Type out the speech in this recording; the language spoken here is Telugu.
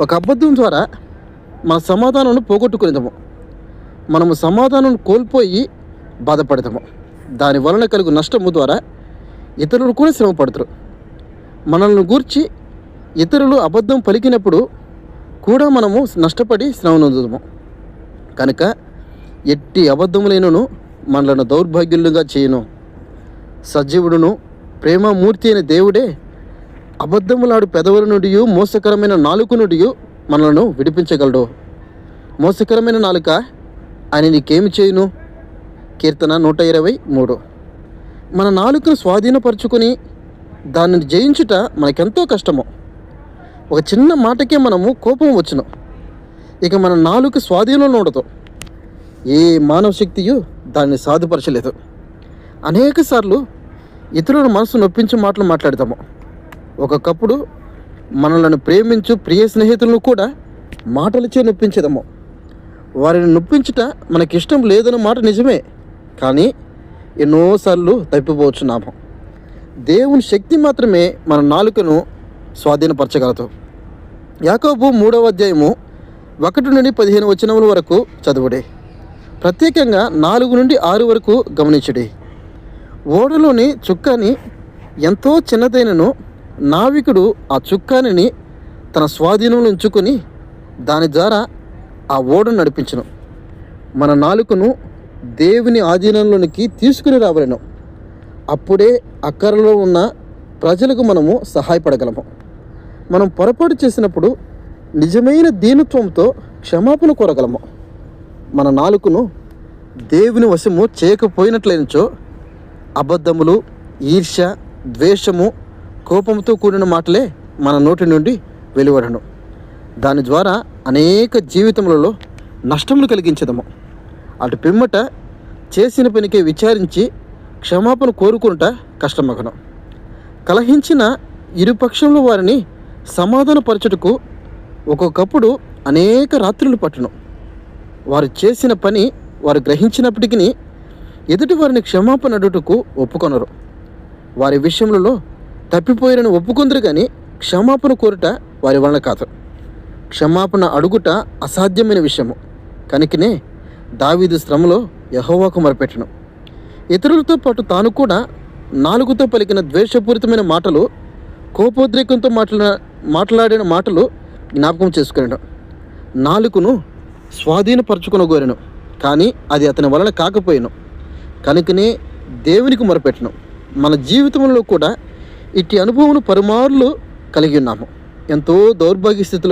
ఒక అబద్ధం ద్వారా మన సమాధానాన్ని పోగొట్టుకునేదాము. మనము సమాధానం కోల్పోయి బాధపడతాము. దాని వలన కలుగు నష్టము ద్వారా ఇతరులు కూడా శ్రమ పడతారు. మనల్ని గూర్చి ఇతరులు అబద్ధం పలికినప్పుడు కూడా మనము నష్టపడి శ్రమ నొందుతాము. కనుక ఎట్టి అబద్ధములైనను మనలను దౌర్భాగ్యులుగా చేయను. సజీవుడును ప్రేమమూర్తి అయిన దేవుడే అబద్ధములాడు పెదవుల నుండి మోసకరమైన నాలుక నుండి మనలను విడిపించగలడు. మోసకరమైన నాలుక ఆయన నీకేమి చేయును? కీర్తన 123. మన నాలుకను స్వాధీనపరుచుకొని దానిని జయించుట మనకెంతో కష్టము. ఒక చిన్న మాటకే మనము కోపం వచ్చును. ఇక మన నాలుక స్వాధీనంలో ఉండదు. ఏ మానవ శక్తియు దాన్ని సాధుపరచలేదు. అనేక సార్లు ఇతరుల మనసు నొప్పించే మాటలు మాట్లాడతాము. ఒకప్పుడు మనలను ప్రేమించు ప్రియ స్నేహితులను కూడా మాటలచే నొప్పించేదాము. వారిని నొప్పించుట మనకిష్టం లేదన్న మాట నిజమే, కానీ ఎన్నోసార్లు తప్పిపోవచ్చున్నాము. దేవుని శక్తి మాత్రమే మన నాలుకను స్వాధీనపరచగలదు. యాకోబు 3వ అధ్యాయము 1 నుండి 15 వచనముల వరకు చదువుడే. ప్రత్యేకంగా 4 నుండి 6 వరకు గమనించుడి. ఓడలోని చుక్కాని ఎంతో చిన్నదైనను నావికుడు ఆ చుక్కానిని తన స్వాధీనంలో ఉంచుకొని దాని ద్వారా ఆ ఓడను నడిపించును. మన నాలుకను దేవుని ఆధీనంలోనికి తీసుకుని రావలను. అప్పుడే అక్కరలో ఉన్న ప్రజలకు మనము సహాయపడగలము. మనం పొరపాటు చేసినప్పుడు నిజమైన దీనత్వంతో క్షమాపణ కోరగలము. మన నాలుకను దేవుని వశము చేయకపోయినట్లయినచో అబద్ధములు, ఈర్ష్య, ద్వేషము, కోపంతో కూడిన మాటలే మన నోటి నుండి వెలువడను. దాని ద్వారా అనేక జీవితములలో నష్టములు కలిగించదము. అటు పిమ్మట చేసిన పనికే విచారించి క్షమాపణ కోరుకుంటా కష్టమగను. కలహించిన ఇరుపక్షంలో వారిని సమాధానపరచుటకు ఒక్కొక్కప్పుడు అనేక రాత్రులు పట్టును. వారు చేసిన పని వారు గ్రహించినప్పటికీ ఎదుటి వారిని క్షమాపణ అడుగుటకు ఒప్పుకొనరు. వారి విషయంలో తప్పిపోయారని ఒప్పుకుందరు, కానీ క్షమాపణ కోరుట వారి వలన కాదు. క్షమాపణ అడుగుట అసాధ్యమైన విషయము. కనుకనే దావీదు శ్రమలో యెహోవాకు మొరపెట్టెను. ఇతరులతో పాటు తాను కూడా నాలుగుతో పలికిన ద్వేషపూరితమైన మాటలు, కోపోద్రేకంతో మాట్లాడిన మాటలు జ్ఞాపకం చేసుకున్నాడు. నాలుకను స్వాధీనపరచుకొనగోరెను, కానీ అది అతని వలన కాకపోయాను. కనుకనే దేవునికి మొరపెట్టను. మన జీవితంలో కూడా ఇట్టి అనుభవం పలుమార్లు కలిగి ఉన్నాము. ఎంతో దౌర్భాగ్య స్థితిలో